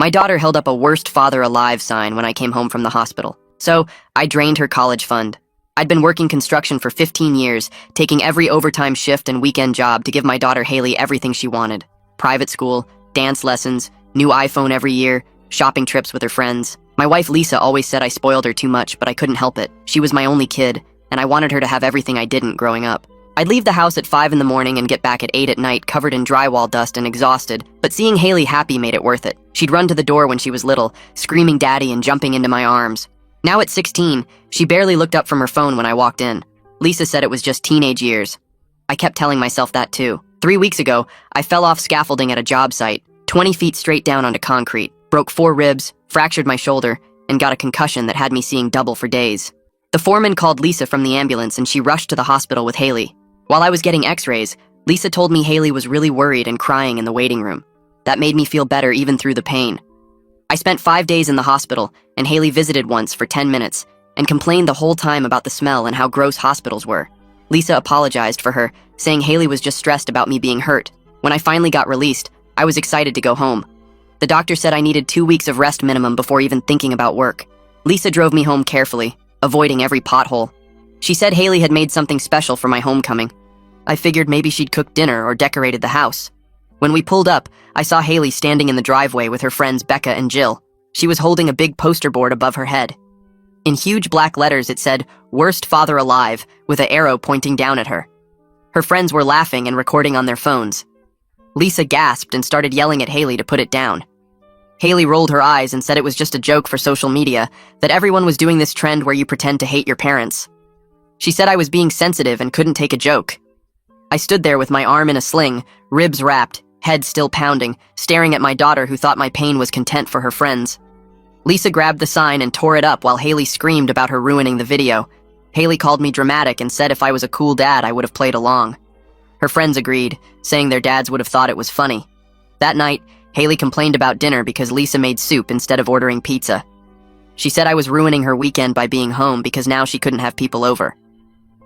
My daughter held up a worst father alive sign when I came home from the hospital. So, I drained her college fund. I'd been working construction for 15 years, taking every overtime shift and weekend job to give my daughter Haley everything she wanted. Private school, dance lessons, new iPhone every year, shopping trips with her friends. My wife Lisa always said I spoiled her too much, but I couldn't help it. She was my only kid, and I wanted her to have everything I didn't growing up. I'd leave the house at 5 in the morning and get back at 8 at night covered in drywall dust and exhausted, but seeing Haley happy made it worth it. She'd run to the door when she was little, screaming daddy and jumping into my arms. Now at 16, she barely looked up from her phone when I walked in. Lisa said it was just teenage years. I kept telling myself that too. 3 weeks ago, I fell off scaffolding at a job site, 20 feet straight down onto concrete, broke 4 ribs, fractured my shoulder, and got a concussion that had me seeing double for days. The foreman called Lisa from the ambulance and she rushed to the hospital with Haley. While I was getting x-rays, Lisa told me Haley was really worried and crying in the waiting room. That made me feel better even through the pain. I spent 5 days in the hospital, and Haley visited once for 10 minutes and complained the whole time about the smell and how gross hospitals were. Lisa apologized for her, saying Haley was just stressed about me being hurt. When I finally got released, I was excited to go home. The doctor said I needed 2 weeks of rest minimum before even thinking about work. Lisa drove me home carefully, avoiding every pothole. She said Haley had made something special for my homecoming. I figured maybe she'd cooked dinner or decorated the house. When we pulled up, I saw Haley standing in the driveway with her friends Becca and Jill. She was holding a big poster board above her head. In huge black letters it said, "Worst father alive," with an arrow pointing down at her. Her friends were laughing and recording on their phones. Lisa gasped and started yelling at Haley to put it down. Haley rolled her eyes and said it was just a joke for social media, that everyone was doing this trend where you pretend to hate your parents. She said I was being sensitive and couldn't take a joke. I stood there with my arm in a sling, ribs wrapped, head still pounding, staring at my daughter who thought my pain was content for her friends. Lisa grabbed the sign and tore it up while Haley screamed about her ruining the video. Haley called me dramatic and said if I was a cool dad, I would have played along. Her friends agreed, saying their dads would have thought it was funny. That night, Haley complained about dinner because Lisa made soup instead of ordering pizza. She said I was ruining her weekend by being home because now she couldn't have people over.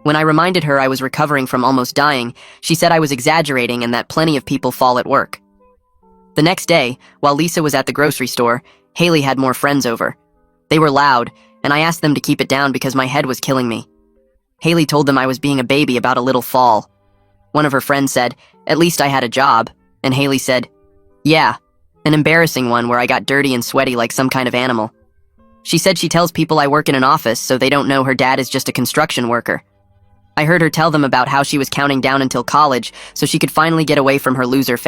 When I reminded her I was recovering from almost dying, she said I was exaggerating and that plenty of people fall at work. The next day, while Lisa was at the grocery store, Haley had more friends over. They were loud, and I asked them to keep it down because my head was killing me. Haley told them I was being a baby about a little fall. One of her friends said, "At least I had a job," and Haley said, "Yeah, an embarrassing one where I got dirty and sweaty like some kind of animal." She said she tells people I work in an office so they don't know her dad is just a construction worker. I heard her tell them about how she was counting down until college so she could finally get away from her loser family.